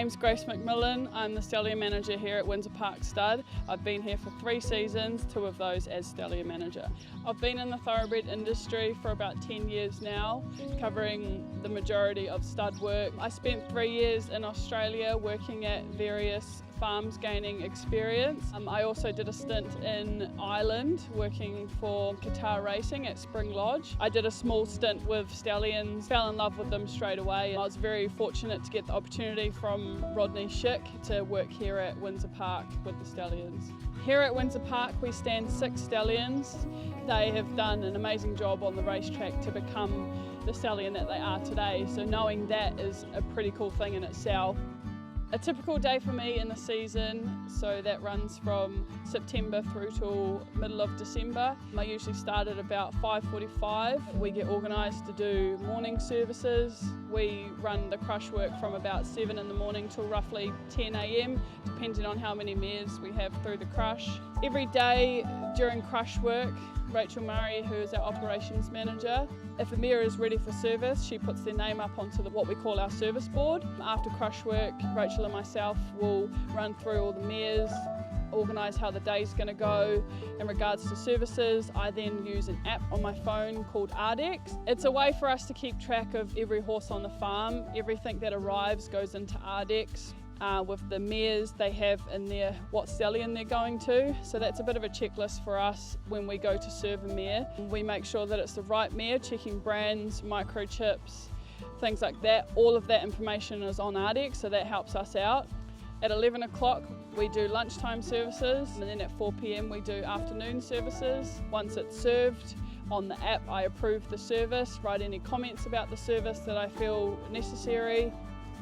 name's Grace Mcmillan. I'm the Stallion Manager here at Windsor Park Stud. I've been here for 3 seasons, 2 of those as Stallion Manager. I've been in the thoroughbred industry for about 10 years now, covering the majority of stud work. I spent 3 years in Australia working at various farms gaining experience. I also did a stint in Ireland working for Qatar Racing at Spring Lodge. I did a small stint with stallions, fell in love with them straight away. I was very fortunate to get the opportunity from Rodney Schick to work here at Windsor Park with the stallions. Here at Windsor Park we stand 6 stallions. They have done an amazing job on the racetrack to become the stallion that they are today, so knowing that is a pretty cool thing in itself. A typical day for me in the season, so that runs from September through till middle of December. I usually start at about 5:45. We get organised to do morning services. We run the crush work from about 7 in the morning till roughly 10 a.m, depending on how many mares we have through the crush. Every day during crush work, Rachel Murray, who is our operations manager, if a mare is ready for service, she puts their name up onto what we call our service board. After crush work, Rachel and myself will run through all the mares, organise how the day's going to go. In regards to services, I then use an app on my phone called Ardex. It's a way for us to keep track of every horse on the farm. Everything that arrives goes into Ardex. With the mares, they have in there what stallion they're going to, so that's a bit of a checklist for us when we go to serve a mare. We make sure that it's the right mare, checking brands, microchips, things like that. All of that information is on Ardex, so that helps us out. At 11 o'clock we do lunchtime services, and then at 4 p.m. we do afternoon services. Once it's served on the app, I approve the service, write any comments about the service that I feel necessary.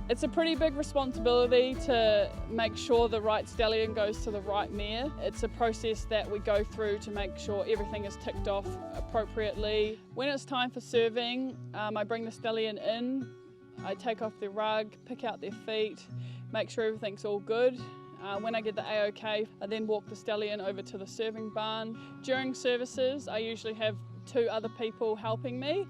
It's a pretty big responsibility to make sure the right stallion goes to the right mare. It's a process that we go through to make sure everything is ticked off appropriately. When it's time for serving, I bring the stallion in, I take off their rug, pick out their feet, make sure everything's all good. When I get the A-OK, I then walk the stallion over to the serving barn. During services, I usually have 2 other people helping me.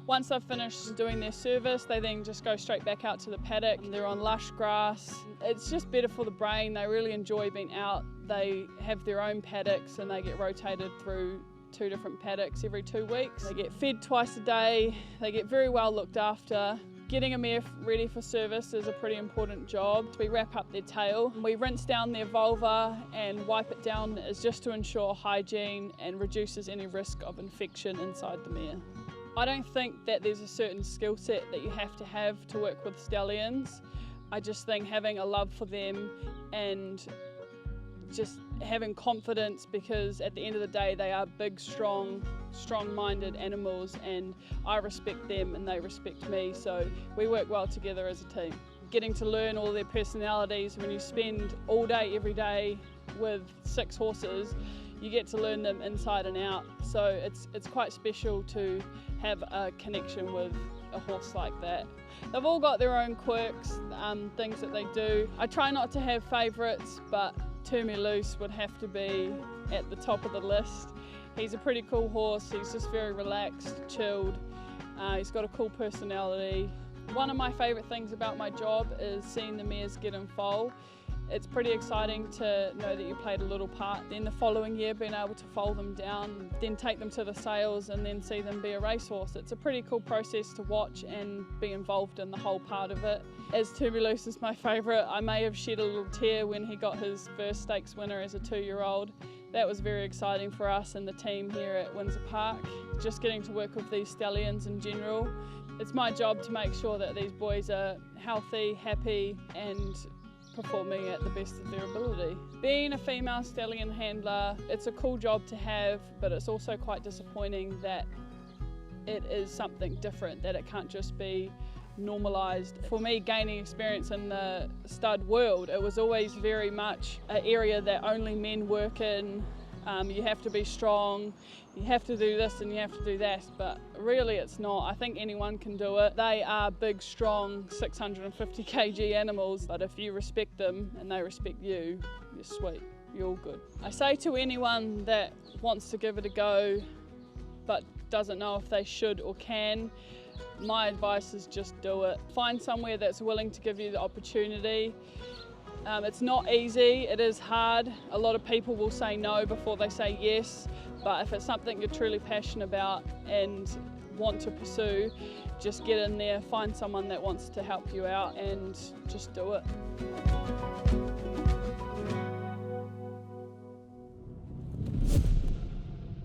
Once they've finished doing their service, they then just go straight back out to the paddock. They're on lush grass. It's just better for the brain. They really enjoy being out. They have their own paddocks and they get rotated through 2 different paddocks every 2 weeks. They get fed twice a day. They get very well looked after. Getting a mare ready for service is a pretty important job. We wrap up their tail. We rinse down their vulva and wipe it down is just to ensure hygiene and reduces any risk of infection inside the mare. I don't think that there's a certain skill set that you have to work with stallions. I just think having a love for them and just having confidence, because at the end of the day they are big, strong-minded animals, and I respect them and they respect me, so we work well together as a team. Getting to learn all their personalities, when you spend all day every day with 6 horses, you get to learn them inside and out, so it's quite special to have a connection with a horse like that. They've all got their own quirks, things that they do. I try not to have favourites, but Turn Me Loose would have to be at the top of the list. He's a pretty cool horse, he's just very relaxed, chilled, he's got a cool personality. One of my favourite things about my job is seeing the mares get in foal. It's pretty exciting to know that you played a little part. Then the following year being able to foal them down, then take them to the sales and then see them be a racehorse. It's a pretty cool process to watch and be involved in the whole part of it. As Turn Me Loose is my favourite, I may have shed a little tear when he got his first stakes winner as a 2-year-old. That was very exciting for us and the team here at Windsor Park. Just getting to work with these stallions in general. It's my job to make sure that these boys are healthy, happy and performing at the best of their ability. Being a female stallion handler, it's a cool job to have, but it's also quite disappointing that it is something different, that it can't just be normalised. For me, gaining experience in the stud world, it was always very much an area that only men work in. You have to be strong, you have to do this and you have to do that, but really it's not. I think anyone can do it. They are big, strong, 650 kg animals, but if you respect them and they respect you, you're sweet, you're all good. I say to anyone that wants to give it a go, but doesn't know if they should or can, My advice is just do it. Find somewhere that's willing to give you the opportunity. It's not easy, it is hard. A lot of people will say no before they say yes, but if it's something you're truly passionate about and want to pursue, just get in there, find someone that wants to help you out and just do it.